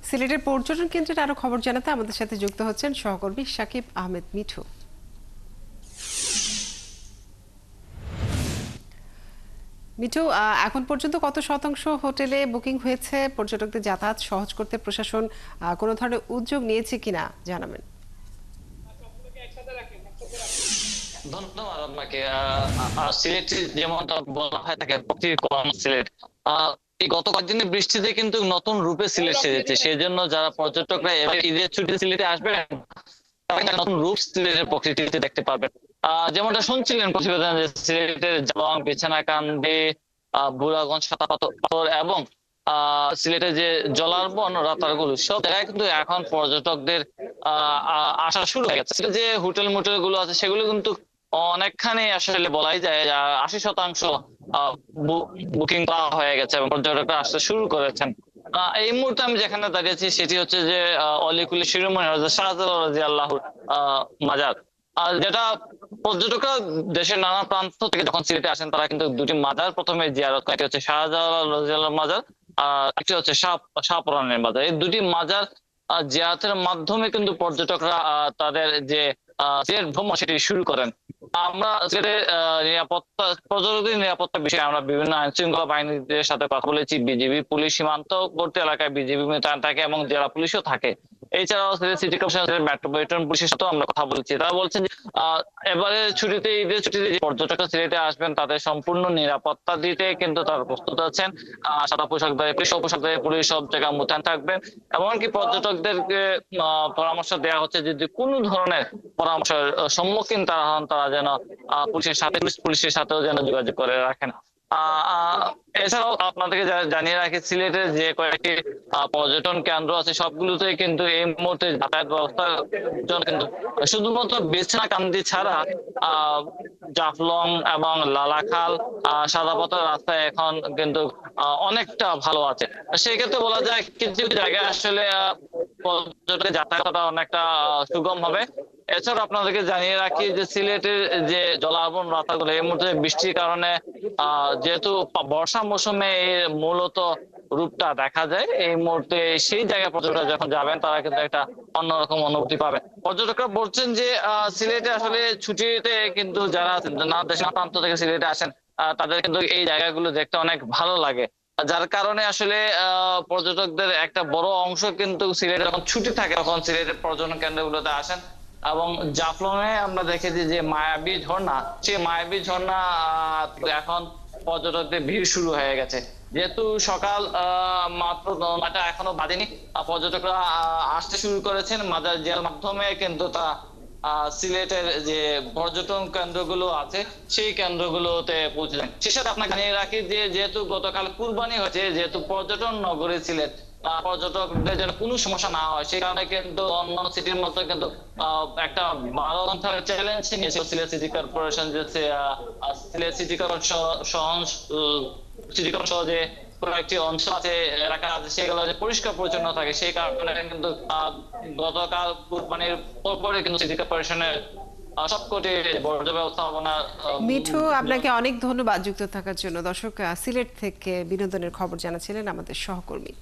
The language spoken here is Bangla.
সিলেটের পর্যটন কেন্দ্রের আরো খবর জানাতে আমাদের সাথে যুক্ত হচ্ছেন সহকর্মী সাকিব আহমেদ মিঠু। মিঠু, এখন পর্যন্ত কত শতাংশ হোটেলে বুকিং হয়েছে? পর্যটকদের যাতায়াত সহজ করতে প্রশাসন কোনো ধরনের উদ্যোগ নিয়েছে কিনা জানাবেন। ধন্যবাদ আপনাকে। সিলেট যেমনটা বলা হয় থাকে প্রকৃতির কোন সিলেট। এই গত কয়েকদিনের বৃষ্টিতে কিন্তু নতুন রূপে সিলেট সেজেছে, সেই জন্য যারা পর্যটকরা এবার ঈদের ছুটিতে সিলেটে আসবেন তারা কিন্তু নতুন রূপ সিলেটের প্রকৃতিতে দেখতে পাবেন। যেমনটা শুনছিলেন প্রতিবেদন যে সিলেটের জলং, বিছানাকান্দি, বুড়াগঞ্জ, সাতাপাথর এবং সিলেটের যে জলারবন, রাতারগুল সব জায়গায় কিন্তু এখন পর্যটকদের আসা শুরু হয়ে গেছে। যে হোটেল মোটেল গুলো আছে সেগুলো কিন্তু অনেকখানি আসলে বলাই যায় 80% বুকিং করা হয়ে গেছে এবং পর্যটকরা আসতে শুরু করেছেন। এই মুহূর্তে আমি যেখানে দাঁড়িয়েছি সেটি হচ্ছে যে অলিকুলি শিরোমণি হযরত শাহজালাল রাদিয়াল্লাহু মাজার। আর যেটা পর্যটকরা দেশের নানা প্রান্ত থেকে যখন সিলেটে আসেন তারা কিন্তু দুটি মাজার প্রথমে জিয়ারত করে, একটি হচ্ছে শাহজালাল রাদিয়াল্লাহু মাজার আর একটি হচ্ছে শাহপরানের মাজার। এই দুটি মাজার জিয়ারতের মাধ্যমে কিন্তু পর্যটকরা তাদের যে সিলেট ভ্রমণ সেটি শুরু করেন। আমরা সিলেটের নিরাপত্তা, পর্যটকদের নিরাপত্তা বিষয়ে আমরা বিভিন্ন আইন শৃঙ্খলা বাহিনীদের সাথে কথা বলেছি। বিজিবি, পুলিশ, সীমান্তবর্তী এলাকায় বিজিবি মোতায়েন থাকে এবং জেলা পুলিশও থাকে। এছাড়াও সিলেট সিটি কর্পোরেশন, মেট্রোপলিটন পুলিশের সাথেও আমরা কথা বলছি। তারা বলছেন যে এবারে ছুটিতে, ঈদের ছুটিতে যে পর্যটকরা সিলেটে আসবেন তাদের সম্পূর্ণ নিরাপত্তা দিতে কিন্তু তারা প্রস্তুত আছেন। সাদা পোশাক ধরে, পোশাক ধরে পুলিশ সব জায়গায় মোতায়েন থাকবেন। এমনকি পর্যটকদেরকে পরামর্শ দেওয়া হচ্ছে যে কোনো ধরনের পরামর্শের সম্মুখীন তারা হন তারা যেন পুলিশের সাথেও যেন যোগাযোগ করে রাখেন। এছাড়াও আপনাদেরকে জানিয়ে রাখি, সিলেটের যে কয়েকটি পর্যটন কেন্দ্র আছে সবগুলোতেই কিন্তু এই মুহূর্তে যাতায়াত ব্যবস্থার জন্য কিন্তু শুধুমাত্র বিছনাকান্দি ছাড়া জাফলং এবং লালাখাল, সাদাপাথর রাস্তায় এখন কিন্তু অনেকটা ভালো আছে। সেই ক্ষেত্রে বলা যায় কিছু জায়গায় আসলে পর্যটকের যাতায়াতটা অনেকটা সুগম হবে। এছাড়া আপনাদেরকে জানিয়ে রাখি যে সিলেটের যে জলাবন রাস্তাগুলো এই মুহূর্তে বৃষ্টির কারণে যেহেতু বর্ষা মৌসুমে মূলত রূপটা দেখা যায়, এই মুহূর্তে সেই জায়গায় পর্যটকরা যখন যাবেন তারা কিন্তু একটা অন্যরকম অনুভূতি পাবেন। পর্যটকরা বলছেন যে সিলেটে আসলে ছুটিতে কিন্তু যারা দেশের প্রান্ত থেকে সিলেটে আসেন তাদের কিন্তু এই জায়গাগুলো দেখতে অনেক ভালো লাগে, যার কারণে আসলে পর্যটকদের একটা বড় অংশ কিন্তু সিলেটে যখন ছুটি থাকে তখন সিলেটের পর্যটন কেন্দ্রগুলোতে আসেন। এবং জাফলং এ আমরা দেখেছি যে মায়াবী ঝর্ণা, সেই মায়াবী ঝর্ণা এখন পর্যটকদের ভিড় শুরু হয়ে গেছে। যেহেতু সকাল মাত্র 9টা এখনো বাজেনি, পর্যটকরা আসতে শুরু করেছেন মাজার জিয়ার মাধ্যমে, কিন্তু তা সিলেটের যে পর্যটন কেন্দ্রগুলো আছে সেই কেন্দ্রগুলোতে পৌঁছে যায়। সেসাথে আপনাকে জানিয়ে রাখি যে যেহেতু গতকাল কুরবানি হয়েছে, যেহেতু পর্যটন নগরী সিলেট, পর্যটকদের যেন কোনো সমস্যা না হয় সেই কারণে কিন্তু অন্য সিটির মতো কিন্তু একটা 12 ঘন্টার চ্যালেঞ্জ নিয়েছিল সিলেট সিটি কর্পোরেশন, যে সিলেট সিটি কর্পোরেশন সহ যে কয়েকটি অংশ আছে, এলাকা আছে, সেগুলো যে পরিষ্কার পরিচ্ছন্ন থাকে সেই কারণে কিন্তু গতকাল কুরবানির পরে কিন্তু সিটি কর্পোরেশনের সবকটি বর্জ্য ব্যবস্থাপনা। মিঠু, আপনাকে অনেক ধন্যবাদ যুক্ত থাকার জন্য। দর্শক, সিলেট থেকে বিনোদনের খবর জানাচ্ছিলেন আমাদের সহকর্মী।